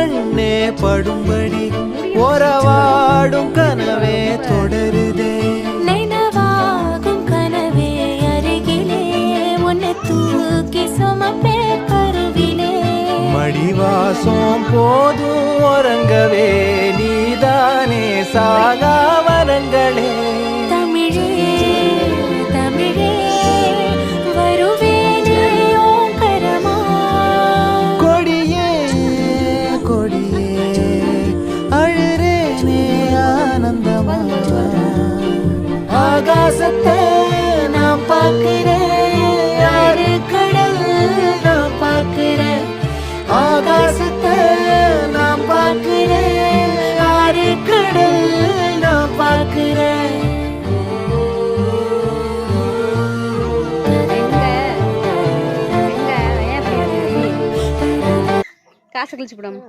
கண்ணே படும்படி உறவாடும் கனவே தொடருதே நினைவாகும் கனவே அருகிலே உன்னை தூக்கி சுமப்பே கருவிலே மடிவாசம் போதும் உறங்கவே நீதானே சாகா வரங்களே தமிழே தமிழே வருவேனே ஓங்கரமா கொடியே கொடியே அழுறேனே ஆனந்தமா ஆகாசத்தை நான் பார்க்கிறேன் யாரு கடல் நான் பார்க்கிறேன் ஆகாசத்தை நான் பார்க்கிறேன் யாரு கடல் நான் பார்க்கிறேன் காசு கழிச்சு போடாம